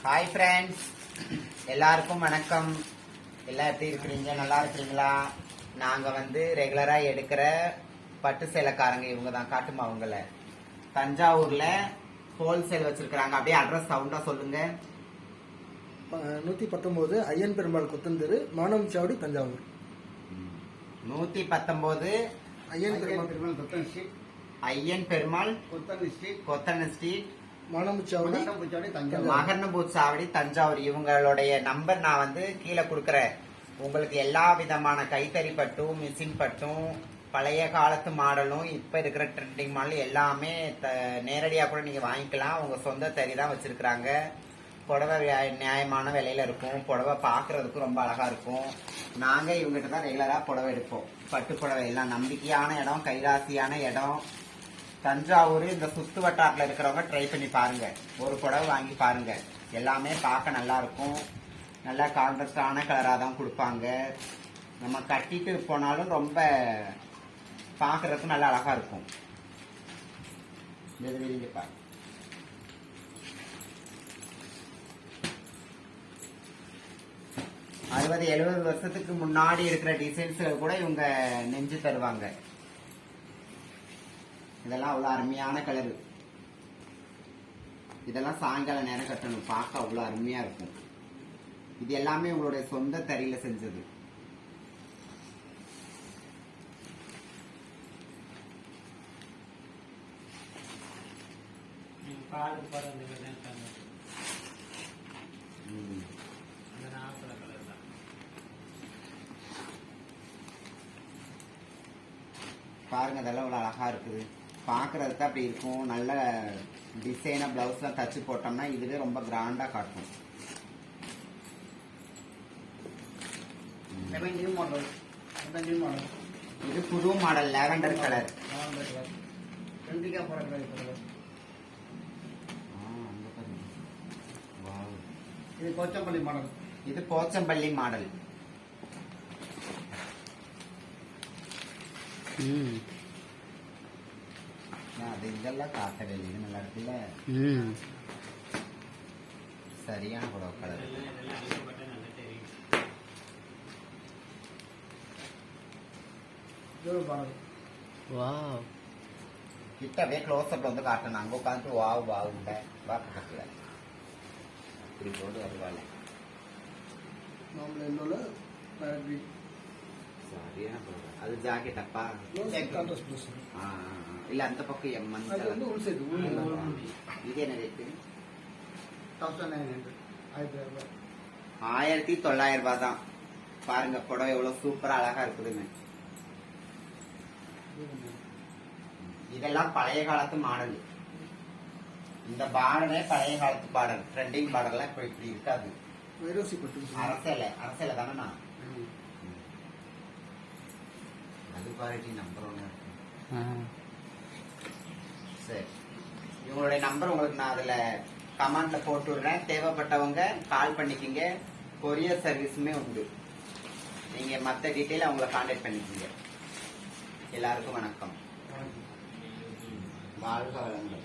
Hi friends, எல்லாருக்கும் வணக்கம். எல்லாம் எப்படி இருக்கிறீங்க? நல்லா இருக்கிறீங்களா? நாங்கள் ரெகுலராக எடுக்கிற பட்டு சேலைக்காரங்க இவங்க தான். காட்டுமா அவங்கள தஞ்சாவூர்ல ஹோல்சேல் வச்சிருக்கிறாங்க. அப்படியே அட்ரஸ் சவுண்டா சொல்லுங்க. 119 ஐயன் பெருமாள் கொத்தந்தெரு, மானம் சாவடி, தஞ்சாவூர். 119 ஐயன் பெருமாள் ஐயன் பெருமாள் கொத்தன ஸ்ட்ரீட், மகர்னபூத் சாவடி, தஞ்சாவூர். இவங்களுடைய நம்பர் நான் கீழே கொடுக்கறேன். உங்களுக்கு எல்லா விதமான கைத்தறி பட்டும், மிஷின் பட்டும், பழைய காலத்து மாடலும், இப்ப இருக்கிற ட்ரெண்டிங் மாடலும் எல்லாமே நேரடியா கூட நீங்க வாங்கிக்கலாம். உங்க சொந்த தறி தான் வச்சிருக்கிறாங்க. புடவை நியாயமான விலையில இருக்கும். புடவை பாக்குறதுக்கு ரொம்ப அழகா இருக்கும். நாங்க இவங்ககிட்ட தான் ரெகுலரா புடவை எடுப்போம். பட்டு புடவை எல்லாம் நம்பிக்கையான இடம், கைராசியான இடம் தஞ்சாவூர். இந்த சுத்து வட்டாரத்துல இருக்கிறவங்க ட்ரை பண்ணி பாருங்க. ஒரு புடவை வாங்கி பாருங்க. எல்லாமே பார்க்க நல்லா இருக்கும். நல்லா கான்ட்ராஸ்டான கலரா தான் கொடுப்பாங்க. நம்ம கட்டிட்டு போனாலும் ரொம்ப பாக்குறதுக்கு நல்லா அழகா இருக்கும். பாருங்க. அறுபது 70 வருஷத்துக்கு முன்னாடி இருக்கிற டிசைன்ஸ்கள் கூட இவங்க நெஞ்சு தருவாங்க. இதெல்லாம் அவ்வளவு அருமையான கலரு. இதெல்லாம் சாயங்கால நேரம் கட்டணும். பார்க்க அவ்வளவு அருமையா இருக்கும். இது எல்லாமே உங்களுடைய சொந்த தறியில செஞ்சது. பாருங்க, இதெல்லாம் இவ்வளவு அழகா இருக்குது. பாக்குறதுக்கு அப்படி இருக்கும். நல்ல டிசைனா பிளவுஸ் எல்லாம் தச்சு போட்டோம்னா இதுவே ரொம்ப கிராண்டா காட்டும். இது புது மாடல் லாவெண்டர் கலர். இது போச்சம்பள்ளி மாடல். இது போச்சம்பள்ளி மாடல். அது இதெல்லாம் காட்டவே இல்லை. இது நல்லா இருக்குல்ல. சரியான புடவை கலர். கிட்டவே க்ளோஸ் அப்ல காட்டணும். அங்க உட்காந்து வாவ் வாவ் வா பக்கத்துல இப்படி போட்டு வருவாள். அது ஜாக்கெட் அப்பா இல்ல அந்த பக்கம் எம்மன். இது என்ன ரேட்டு? 1900 ரூபாய் தான். பாருங்க புடவை எவ்வளவு சூப்பரா அழகா இருக்குதுன்னு. இதெல்லாம் பழைய காலத்து மாடல். இந்த பார்டரே பழைய காலத்து பார்டர். ட்ரெண்டிங் பார்டர்லாம் இப்ப இப்படி இருக்காது. அரசேல தானே. அது குவாலிட்டி நம்பர் 1 இருக்கு. சரி, இவங்களுடைய நம்பர் உங்களுக்கு நான் அதுல கமெண்ட்ல போட்டு விடுறேன். தேவைப்பட்டவங்க கால் பண்ணிக்கிங்க. கொரியர் சர்வீஸுமே உண்டு. நீங்க மற்ற டீட்டெயில் அவங்கள கான்டாக்ட் பண்ணிக்கிங்க. எல்லாருக்கும் வணக்கம். வாழ்க வளங்கள்.